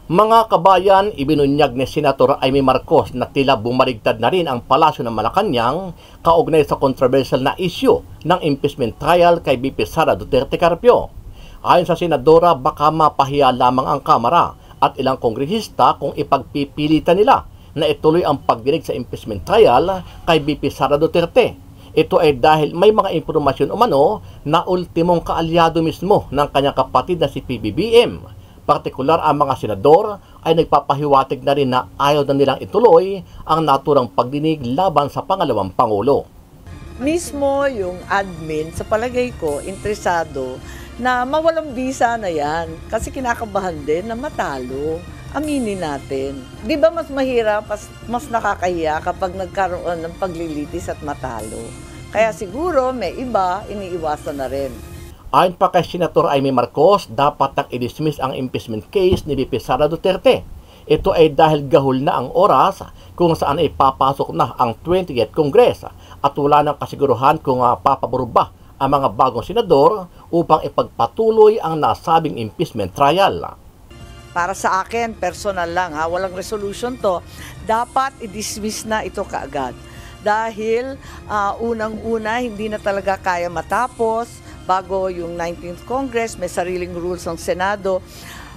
Mga kabayan, ibinunyag ni Senator Amy Marcos na tila bumaligtad na rin ang palasyo ng Malacanang kaugnay sa controversial na issue ng impeachment trial kay VP Sara Duterte Carpio. Ayon sa senadora, baka mapahiya lamang ang Kamara at ilang kongresista kung ipagpipilitan nila na ituloy ang pagdinig sa impeachment trial kay VP Sara Duterte. Ito ay dahil may mga impormasyon umano na ultimong kaalyado mismo ng kanyang kapatid na si PBBM. Partikular ang mga senador ay nagpapahiwatig na rin na ayaw na nilang ituloy ang naturang pagdinig laban sa pangalawang Pangulo. Mismo yung admin, sa palagay ko, interesado na mawalang visa na yan kasi kinakabahan din na matalo. Aminin natin. Di ba mas mahirap, mas nakakahiya kapag nagkaroon ng paglilitis at matalo? Kaya siguro may iba, iniiwasan na rin. Ayon pa kay Senator Amy Marcos, dapat nang i-dismiss ang impeachment case ni VP Sara Duterte. Ito ay dahil gahol na ang oras kung saan ay papasok na ang 20th Congress at wala nang kasiguruhan kung papabor ba ang mga bagong senador upang ipagpatuloy ang nasabing impeachment trial. Para sa akin, personal lang, walang resolution to, dapat i-dismiss na ito kaagad. Dahil unang-una, hindi na talaga kaya matapos. Bago yung 19th Congress, may sariling rules ng Senado.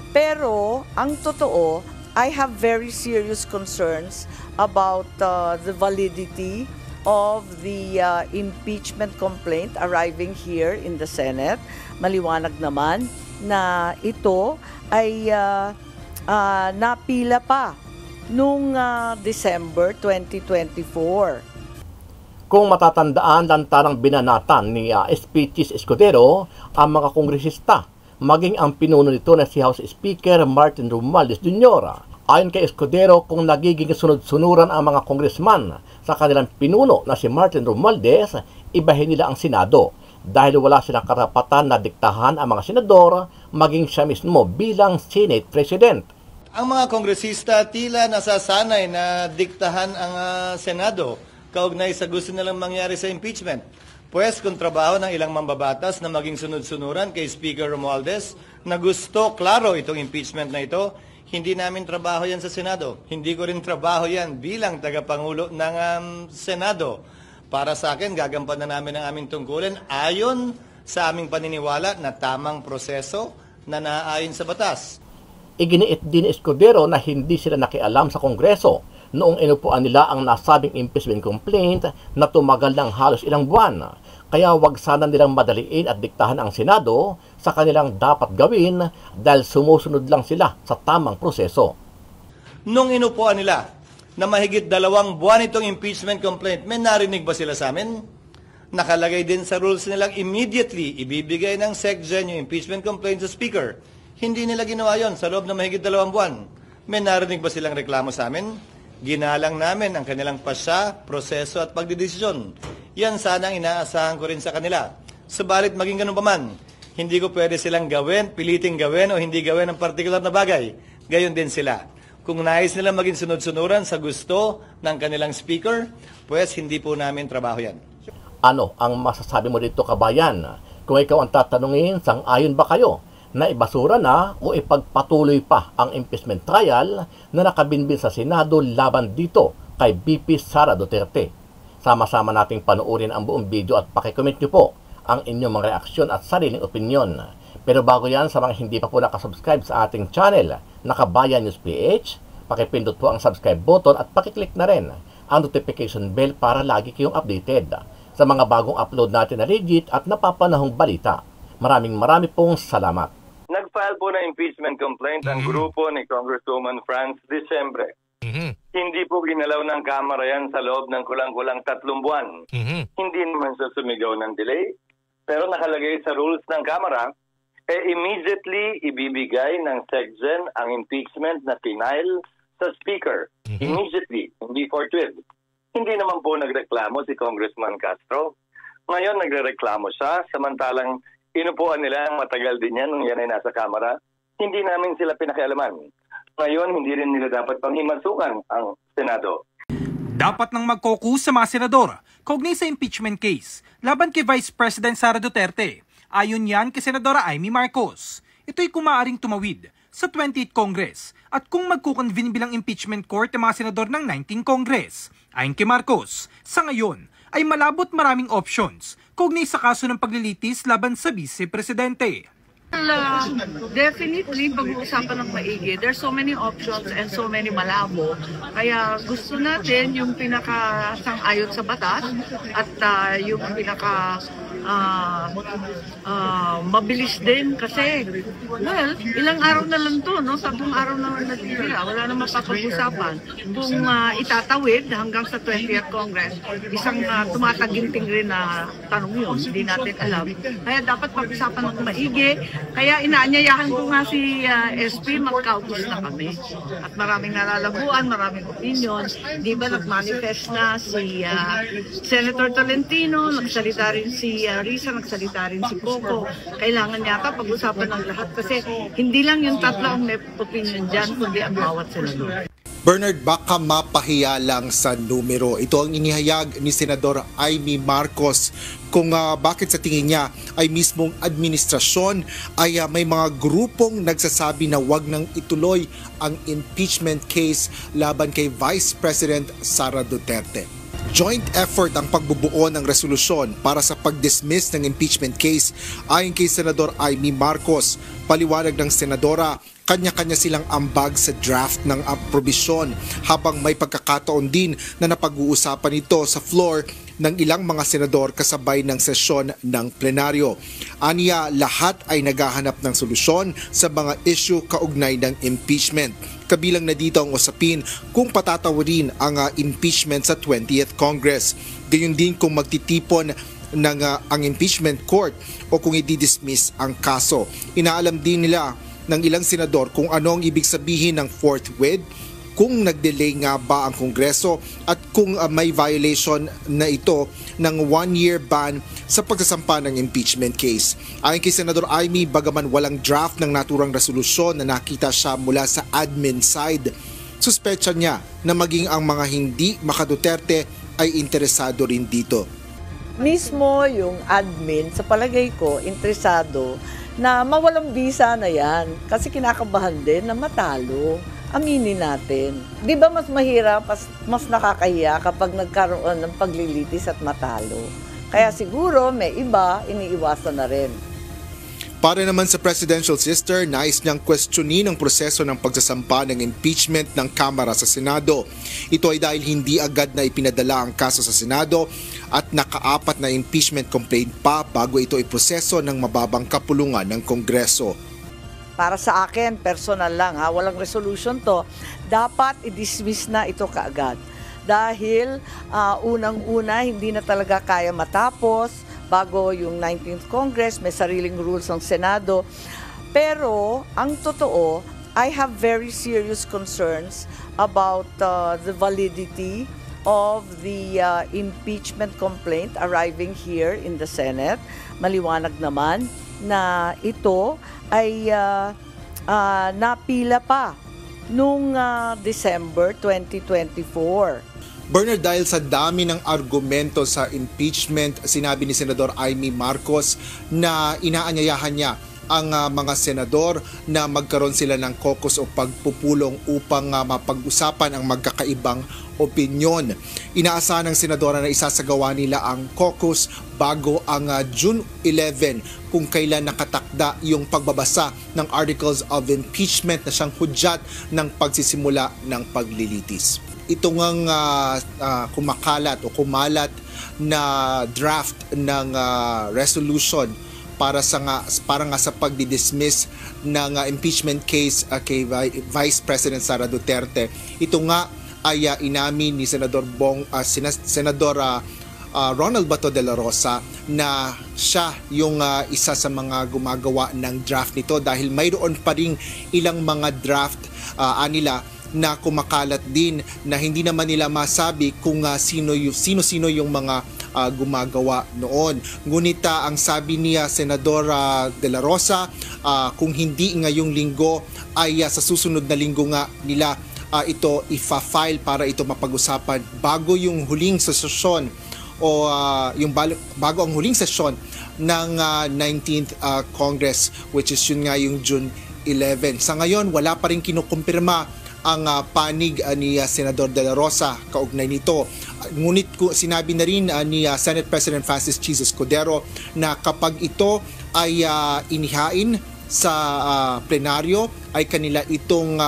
Pero, ang totoo, I have very serious concerns about the validity of the impeachment complaint arriving here in the Senate. Maliwanag naman na ito ay napila pa noong December 2024. Kung matatandaan, lantarang binanatan ni SP Chis Escudero ang mga kongresista, maging ang pinuno nito na si House Speaker Martin Romualdez Jr. Ayon kay Escudero, kung nagiging sunod-sunuran ang mga kongresman sa kanilang pinuno na si Martin Romualdez, ibahin nila ang Senado dahil wala silang karapatan na diktahan ang mga senador maging siya mismo bilang Senate President. Ang mga kongresista tila nasasanay na diktahan ang Senado kaugnay sa gusto nilang mangyari sa impeachment. Pues kung trabaho ng ilang mambabatas na maging sunod-sunuran kay Speaker Romualdez na gusto, klaro itong impeachment na ito, hindi namin trabaho yan sa Senado. Hindi ko rin trabaho yan bilang tagapangulo ng Senado. Para sa akin, gagampanan namin ang aming tungkulin ayon sa aming paniniwala na tamang proseso na naayon sa batas. Iginiit din Escudero na hindi sila nakialam sa Kongreso noong inupuan nila ang nasabing impeachment complaint na tumagal ng halos ilang buwan. Kaya wag sana nilang madaliin at diktahan ang Senado sa kanilang dapat gawin dahil sumusunod lang sila sa tamang proseso. Nung inupuan nila na mahigit 2 buwan itong impeachment complaint, may narinig ba sila sa amin? Nakalagay din sa rules nilang immediately ibibigay ng SecGen yung impeachment complaint sa Speaker. Hindi nila ginawa yon sa loob ng mahigit 2 buwan. May narinig ba silang reklamo sa amin? Ginalang namin ang kanilang pasya, proseso at pagdidesisyon. Yan sana ang inaasahan ko rin sa kanila. Subalit maging ganun pa man, hindi ko pwede silang gawin, piliting gawin o hindi gawin ang partikular na bagay. Gayon din sila. Kung nais nilang maging sunod-sunuran sa gusto ng kanilang speaker, pues hindi po namin trabaho yan. Ano ang masasabi mo dito, kabayan? Kung ikaw ang tatanungin, sang-ayon ba kayo na ibasura na o ipagpatuloy pa ang impeachment trial na nakabinbin sa Senado laban dito kay VP Sara Duterte? Sama-sama nating panuorin ang buong video at pakicomment nyo po ang inyong mga reaksyon at sariling opinyon. Pero bago yan, sa mga hindi pa po nakasubscribe sa ating channel na Kabayan News PH, pakipindot po ang subscribe button at pakiclick na rin ang notification bell para lagi kayong updated sa mga bagong upload natin na legit at napapanahong balita. Marami pong salamat. Nag-file po na impeachment complaint ang grupo ni Congresswoman Franz Disyembre. Hindi po ginalaw ng Kamara yan sa loob ng kulang-kulang 3 buwan. Hindi naman siya sumigaw ng delay, pero nakalagay sa rules ng Kamara, immediately ibibigay ng SecGen ang impeachment na final sa Speaker. Immediately, hindi forthwith. Hindi naman po nagreklamo si Congressman Castro. Ngayon nagrereklamo siya, samantalang inupuan nila, matagal din yan nung yan ay nasa Kamara. Hindi namin sila pinakialaman. Ngayon, hindi rin nila dapat panghimasukan ang Senado. Dapat nang mag-caucus sa mga senador kaugnay sa impeachment case laban kay Vice President Sara Duterte. Ayon yan kay Senadora Amy Marcos. Ito'y kung maaaring tumawid sa 20th Congress at kung magkukonvene bilang impeachment court ang mga senador ng 19th Congress. Ayon kay Marcos, sa ngayon ay malabot maraming options kaugnay sa kaso ng paglilitis laban sa vice-presidente. Definitely, pag-uusapan ng maigi. There's so many options and so many malabo. Kaya gusto natin yung pinaka-sang-ayon sa batas at yung pinaka mabilis din kasi, well, ilang araw na lang to, no? 3 araw na natitira. Wala na mapapag-usapan. Kung itatawid hanggang sa 20th Congress, isang tumataginting rin na tanong yun. Hindi natin alam. Kaya dapat pag-usapan ng maigi. Kaya inaanyayahan ko nga si SP, mag-caucus na kami. At maraming nalalabuan, maraming opinions. Di ba nag-manifest na si Senator Tolentino, nagsalita rin si Risa, nagsalita rin si Coco. Kailangan yata pag-usapan ng lahat kasi hindi lang yung tatlo ang may opinion dyan, kundi ang bawat senador. Bernard, baka mapahiya lang sa numero. Ito ang inihayag ni Senador Amy Marcos kung bakit sa tingin niya ay mismong administrasyon ay may mga grupong nagsasabi na wag nang ituloy ang impeachment case laban kay Vice President Sara Duterte. Joint effort ang pagbubuo ng resolusyon para sa pag-dismiss ng impeachment case ayon kay Senador Amy Marcos. Paliwanag ng senadora, kanya-kanya silang ambag sa draft ng aprobisyon habang may pagkakataon din na napag-uusapan ito sa floor ng ilang mga senador kasabay ng sesyon ng plenaryo. Aniya, lahat ay naghahanap ng solusyon sa mga issue kaugnay ng impeachment. Kabilang na dito ang usapin kung patatawarin ang impeachment sa 20th Congress. Gayon din kung magtitipon ng ang impeachment court o kung i-dismiss ang kaso. Inaalam din nila ng ilang senador kung ano ang ibig sabihin ng forthwith, kung nag-delay nga ba ang Kongreso at kung may violation na ito ng 1-year ban sa pagsasampa ng impeachment case. Ayon kay Senador Amy, bagaman walang draft ng naturang resolusyon na nakita siya mula sa admin side, suspetsya niya na maging ang mga hindi maka-Duterte ay interesado rin dito. Mismo yung admin, sa palagay ko, interesado na mawalang visa na yan kasi kinakabahan din na matalo. Aminin natin. Di ba mas mahirap, mas nakakahiya kapag nagkaroon ng paglilitis at matalo? Kaya siguro may iba, iniiwasan na rin. Para naman sa presidential sister, nais niyang questionin ang proseso ng pagsasampa ng impeachment ng Kamara sa Senado. Ito ay dahil hindi agad na ipinadala ang kaso sa Senado at naka-4 na impeachment complaint pa bago ito iproseso ng mababang kapulungan ng Kongreso. Para sa akin, personal lang, walang resolution to, dapat i-dismiss na ito kaagad. Dahil unang-una, hindi na talaga kaya matapos bago yung 19th Congress, may sariling rules ng Senado. Pero ang totoo, I have very serious concerns about the validity of the impeachment complaint arriving here in the Senate. Maliwanag naman na ito ay napila pa noong December 2024. Bernard, dahil sa dami ng argumento sa impeachment, sinabi ni Senador Amy Marcos na inaanyayahan niya ang mga senador na magkaroon sila ng caucus o pagpupulong upang mapag-usapan ang magkakaibang opinyon. Inaasahan ng senadora na isasagawa nila ang caucus bago ang June 11 kung kailan nakatakda yung pagbabasa ng Articles of Impeachment na siyang hudyat ng pagsisimula ng paglilitis. Ito ngang kumakalat o kumalat na draft ng resolution para nga sa pagdi-dismiss ng impeachment case kay Vice President Sara Duterte. Ito nga ay inamin ni Senador Ronald Bato de la Rosa na siya yung isa sa mga gumagawa ng draft nito dahil mayroon pa ring ilang mga draft nila na kumakalat din na hindi naman nila masabi kung sino-sino yung mga gumagawa noon. Ngunit ang sabi niya Senadora de la Rosa, kung hindi ngayong linggo ay sa susunod na linggo nga nila ito ifa-file para ito mapag-usapan bago yung huling sesyon o bago ang huling sesyon ng 19th Congress, which is yun nga yung June 11. Sa ngayon, wala pa rin kinukumpirma ang panig ni Senador De La Rosa kaugnay nito. Ngunit sinabi na rin ni Senate President Francis Jesus Cordero na kapag ito ay inihain sa plenaryo ay kanila itong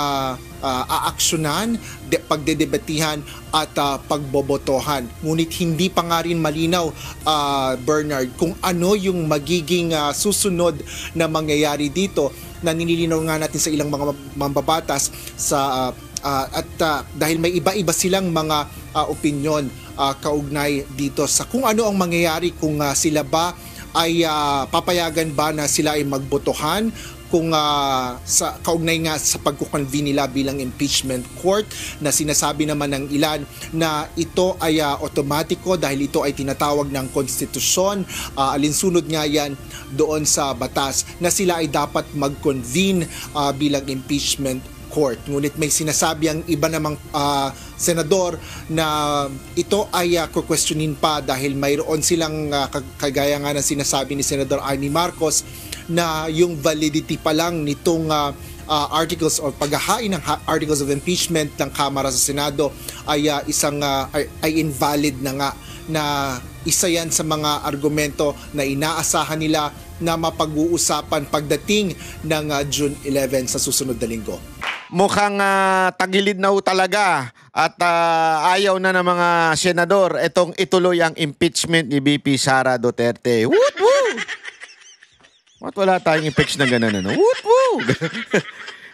aaksyonan, pagdedebatihan at pagbobotohan. Ngunit hindi pa nga rin malinaw, Bernard, kung ano yung magiging susunod na mangyayari dito. Naninilinaw nga natin sa ilang mga mambabatas dahil may iba-iba silang mga opinyon kaugnay dito sa kung ano ang mangyayari, kung sila ba ay papayagan ba na sila ay magbotohan, kung sa kaugnay nga sa pagkukonvene nila bilang impeachment court, na sinasabi naman ng ilan na ito ay otomatiko dahil ito ay tinatawag ng konstitusyon, alinsunod nga yan doon sa batas na sila ay dapat mag-convene bilang impeachment court. Ngunit may sinasabi ang iba namang senador na ito ay kukwestiyonin pa dahil mayroon silang kagaya nga ng sinasabi ni Senador Amy Marcos na yung validity pa lang nitong articles or paghahain ng articles of impeachment ng Kamara sa Senado ay ay invalid na nga, na isa yan sa mga argumento na inaasahan nila na mapag-uusapan pagdating ng June 11 sa susunod na linggo. Mukhang tagilid na talaga at ayaw na ng mga senador itong ituloy ang impeachment ni VP Sara Duterte. Woot woo! What, wala tayong impeach na gano'n, ano? Woot woo!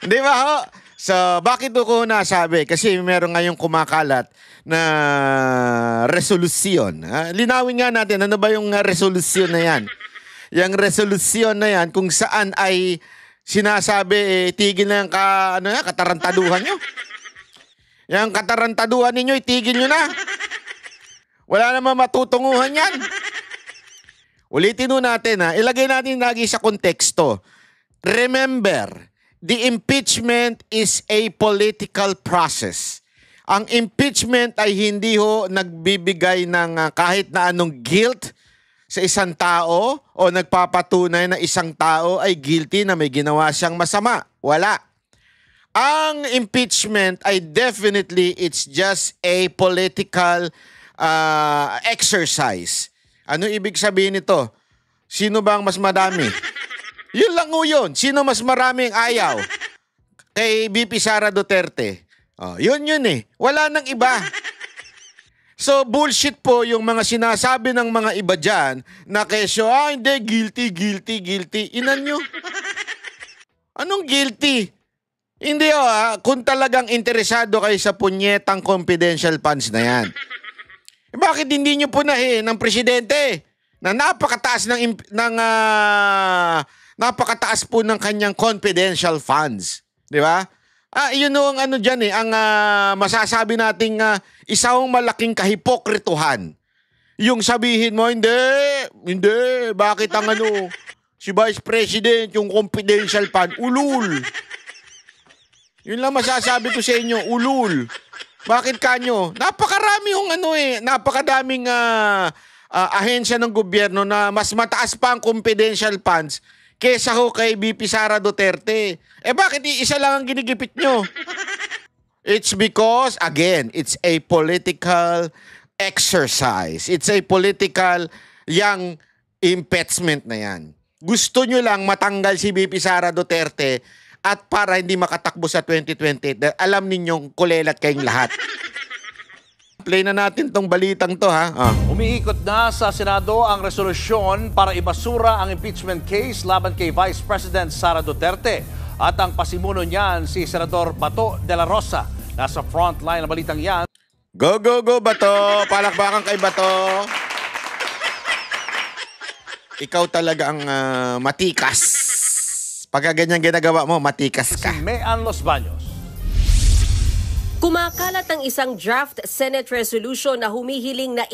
Di ba ho? So, bakit ko nasabi? Kasi meron ngayong kumakalat na resolusyon. Linawin nga natin, ano ba yung resolusyon na yan? Yung resolusyon na yan, kung saan ay sinasabi, tigil na yung katarantaduhan nyo. Yung katarantaduhan ninyo, itigil nyo na. Wala naman matutunguhan yan. Ulitin nun natin, ilagay natin lagi sa konteksto. Remember, the impeachment is a political process. Ang impeachment ay hindi ho nagbibigay ng kahit na anong guilt sa isang tao o nagpapatunay na isang tao ay guilty na may ginawa siyang masama. Wala. Ang impeachment ay definitely, it's just a political exercise. Ano ibig sabihin nito? Sino ba ang mas madami? Yun lang o yun. Sino mas maraming ayaw? Kay VP Sara Duterte. Yun eh. Wala nang iba. So, bullshit po yung mga sinasabi ng mga iba dyan na kesyo, hindi, guilty. Inan nyo? Anong guilty? Hindi kung talagang interesado kayo sa punyetang confidential funds na yan. Bakit hindi nyo punahin ng presidente na napakataas napakataas po ng kanyang confidential funds? Di ba? Yun ang ano dyan ang masasabi nating isang malaking kahipokrituhan. Yung sabihin mo, hindi, bakit ang si Vice President, yung confidential fund, ulul. Yun lang masasabi ko sa inyo, ulul. Bakit kanyo? Napakarami yung napakadaming ahensya ng gobyerno na mas mataas pa ang confidential funds kesa ho kay VP Sara Duterte. Bakit isa lang ang ginigipit nyo? It's because, again, it's a political exercise. It's a political yang impeachment na yan. Gusto nyo lang matanggal si VP Sara Duterte at para hindi makatakbo sa 2028. Alam ninyong kulelat kayong lahat. Play na natin tong balitang to, Umiikot na sa Senado ang resolusyon para ibasura ang impeachment case laban kay Vice President Sara Duterte. At ang pasimuno niyan si Senador Bato de la Rosa. Nasa front line ng balitang yan. Go, Bato! Palakpakan kay Bato! Ikaw talaga ang matikas. Pagka ganyan ginagawa mo, matikas ka. Si Mean Los Baños. Kumakalat ang isang draft Senate resolution na humihiling na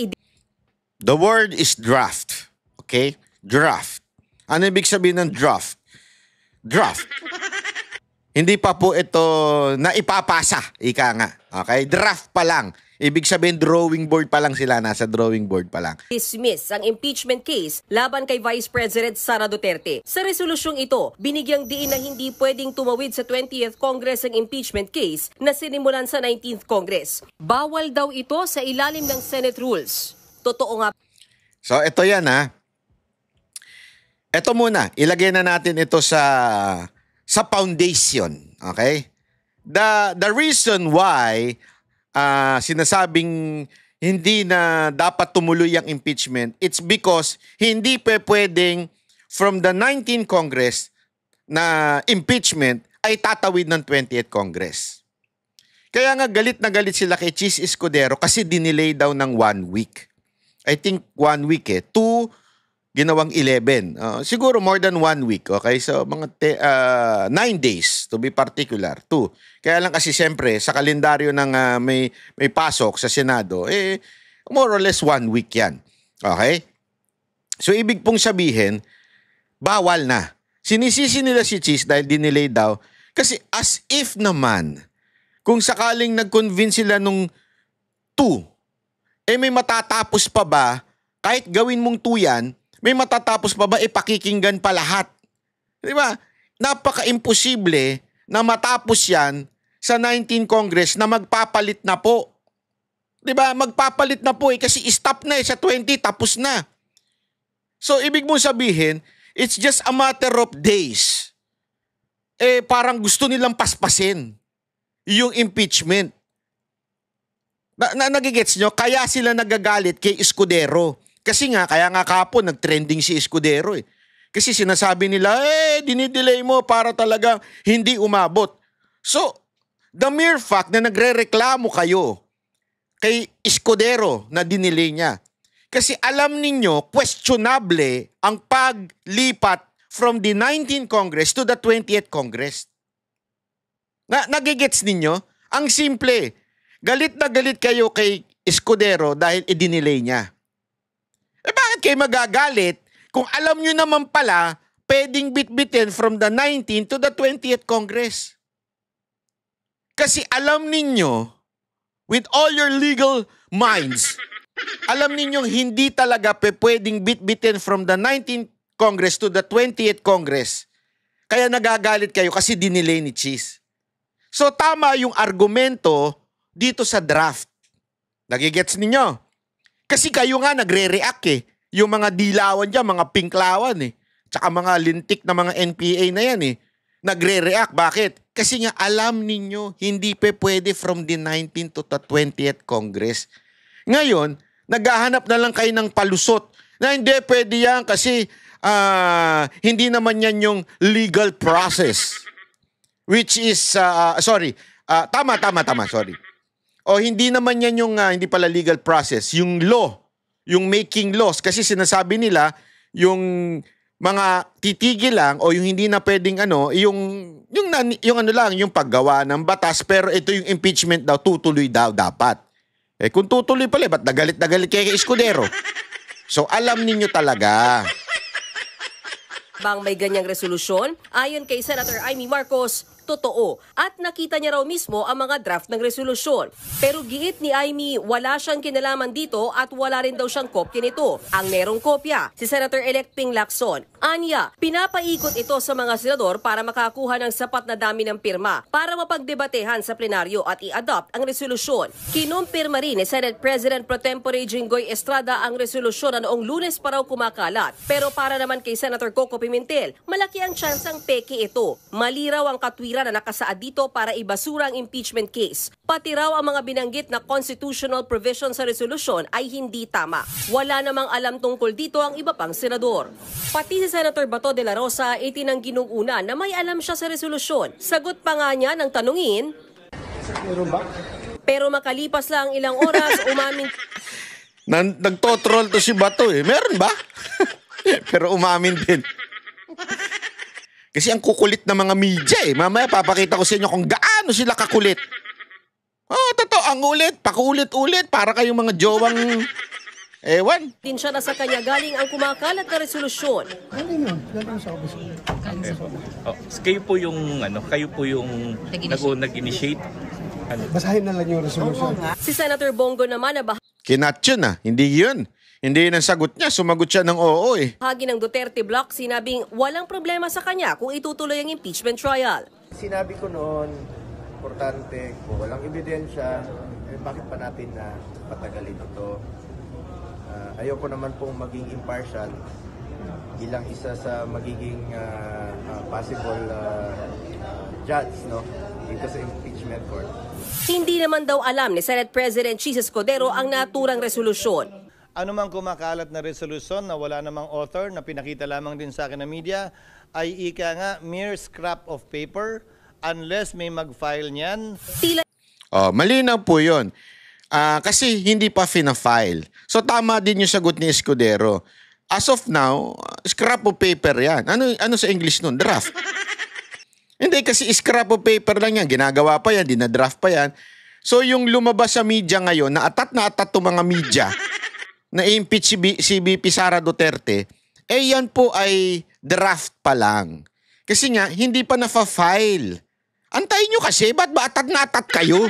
The word is draft. Okay? Draft. Ano ibig sabihin ng draft? Draft. Hindi pa po ito na ipapasa. Ika nga. Okay? Draft pa lang. Ibig sabihin, drawing board pa lang sila, nasa drawing board pa lang. Dismiss ang impeachment case laban kay Vice President Sara Duterte. Sa resolusyong ito, binigyang diin na hindi pwedeng tumawid sa 20th Congress ang impeachment case na sinimulan sa 19th Congress. Bawal daw ito sa ilalim ng Senate rules. Totoo nga. So, ito yan ha. Ito muna, ilagay na natin ito sa foundation. Okay? The reason why sinasabing hindi na dapat tumuloy ang impeachment, it's because hindi pwedeng from the 19th Congress na impeachment ay tatawid ng 20th Congress. Kaya nga galit na galit sila kay Chis Escudero kasi dinelay daw ng 1 week. I think 1 week 2 ginawang 11. Siguro more than 1 week. Okay? So, mga 9 days to be particular. 2. Kaya lang kasi siyempre, sa kalendaryo ng may pasok sa Senado, more or less 1 week yan. Okay? So, ibig pong sabihin, bawal na. Sinisisi nila si Chis dahil dinelay daw. Kasi as if naman, kung sakaling nag-convince sila nung 2, may matatapos pa ba, kahit gawin mong 2 yan, may matatapos pa ba pakikinggan pa lahat? Di ba? Napaka-imposible na matapos yan sa 19th Congress na magpapalit na po. Di ba? Magpapalit na po kasi stop na sa 20, tapos na. So, ibig mong sabihin, it's just a matter of days. Parang gusto nilang paspasin yung impeachment. Nagigets nyo? Kaya sila nagagalit kay Escudero. Kasi nga, kaya nga kapon, nag-trending si Escudero Kasi sinasabi nila, dinidelay mo para talaga hindi umabot. So, the mere fact na nagre-reklamo kayo kay Escudero na dinelay niya. Kasi alam ninyo, questionable ang paglipat from the 19th Congress to the 20th Congress. Nagigets ninyo? Ang simple, galit na galit kayo kay Escudero dahil idinelay niya. Bakit kayo magagalit kung alam nyo naman pala pwedeng bitbitin from the 19th to the 20th Congress? Kasi alam ninyo, with all your legal minds, alam ninyong hindi talaga pwedeng bitbitin from the 19th Congress to the 20th Congress. Kaya nagagalit kayo kasi dinelay ni Chis. So tama yung argumento dito sa draft. Nagigets ninyo? Kasi kayo nga nagre-react Yung mga dilawan dyan, mga pinklawan Tsaka mga lintik na mga NPA na yan Nagre-react. Bakit? Kasi nga alam ninyo, hindi pwede from the 19th to the 20th Congress. Ngayon, naghahanap na lang kayo ng palusot na hindi pwede yan kasi hindi naman yan yung legal process. Which is, tama, sorry. O hindi naman yan yung, hindi pala legal process, yung law, yung making laws. Kasi sinasabi nila, yung mga titigil lang o yung hindi na pwedeng yung paggawa ng batas, pero ito yung impeachment daw, tutuloy daw dapat. Kung tutuloy pala, ba't nagalit kay Escudero? So alam ninyo talaga. Bang may ganyang resolusyon, ayon kay Senator Amy Marcos, totoo at nakita niya raw mismo ang mga draft ng resolusyon. Pero giit ni Amy, wala siyang kinalaman dito at wala rin daw siyang kopya nito. Ang merong kopya, si Senator-elect Ping Lacson. Anya, pinapaikot ito sa mga senador para makakuha ng sapat na dami ng pirma para mapagdebatehan sa plenaryo at i-adopt ang resolusyon. Kinumpirma rin ni Senate President Pro Tempore Jinggoy Estrada ang resolusyon na noong Lunes pa raw kumakalat. Pero para naman kay Senator Coco Pimentel, malaki ang tsansang peke ito. Mali raw ang katwiran na nakasaad dito para ibasura ang impeachment case. Pati raw ang mga binanggit na constitutional provision sa resolusyon ay hindi tama. Wala namang alam tungkol dito ang iba pang senador. Pati si Senator Bato de la Rosa itinanggi nung una na may alam siya sa resolusyon. Sagot pa nga niya ng tanungin, pero makalipas lang ilang oras, umamin. Nagtotroll to si Bato Meron ba? Pero umamin din. Kasi ang kukulit ng mga media Mamaya papakita ko sa inyo kung gaano sila kakulit. Totoo, ang ulit, pakulit-ulit para kayong mga jowang ewan. Din siya na sa kanya galing ang kumakalat na resolusyon. Kayo po yung nag-initiate Basahin na lang yung resolution. Si Senator Bongo naman na Kinat yun Hindi yun. Hindi yun ang sagot niya. Sumagot siya ng oo bahagi ng Duterte Block, sinabing walang problema sa kanya kung itutuloy ang impeachment trial. Sinabi ko noon, importante, kung walang ebidensya, bakit pa natin na patagalin ito? Ayoko naman pong maging impartial bilang isa sa magiging possible judge dito sa impeachment court. Hindi naman daw alam ni Senate President Chis Escudero ang naturang resolusyon. Ano mang kumakalat na resolusyon na wala namang author na pinakita lamang din sa akin ng media ay ika nga mere scrap of paper unless may mag-file niyan. Malinaw po yun. Kasi hindi pa fina-file. So tama din yung sagot ni Escudero. As of now, scrap of paper yan. Ano sa English nun? Draft. Hindi kasi scrap of paper lang yan. Ginagawa pa yan, dinadraft pa yan. So yung lumabas sa media ngayon, na atat itong mga media na impeach si VP Sara Duterte, yan po ay draft pa lang. Kasi nga, hindi pa na-file. Antayin nyo kasi, ba't ba atat na atat kayo?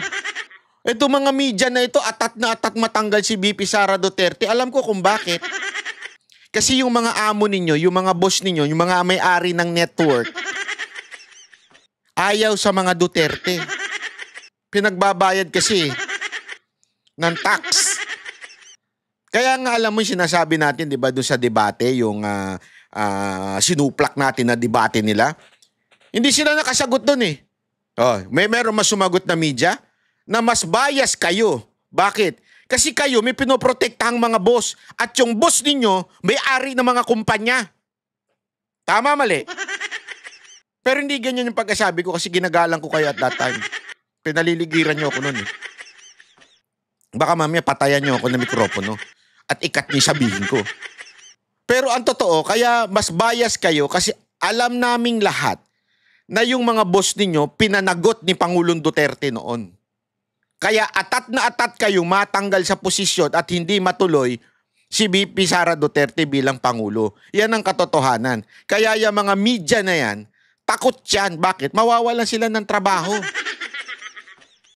Ito mga media na ito, atat na atat matanggal si VP Sara Duterte. Alam ko kung bakit. Kasi yung mga amo ninyo, yung mga boss ninyo, yung mga may-ari ng network, ayaw sa mga Duterte. Pinagbabayad kasi ng tax. Kaya nga alam mo yung sinasabi natin, di ba, doon sa debate, yung sinuplak natin na debate nila. Hindi sila nakasagot doon meron mas sumagot na media na mas bias kayo. Bakit? Kasi kayo may pinoprotektahang mga boss at yung boss ninyo may-ari ng mga kumpanya. Tama, mali? Pero hindi ganyan yung pagkasabi ko kasi ginagalang ko kayo at that time. Pinaliligiran nyo ako noon Baka mamaya patayan nyo ako ng mikropono at ikat niyo sabihin ko. Pero ang totoo, kaya mas bias kayo kasi alam naming lahat na yung mga boss ninyo pinanagot ni Pangulong Duterte noon. Kaya atat na atat kayo matanggal sa posisyon at hindi matuloy si VP Sara Duterte bilang Pangulo. Yan ang katotohanan. Kaya yung mga media na yan, takot yan. Bakit? Mawawalan sila ng trabaho.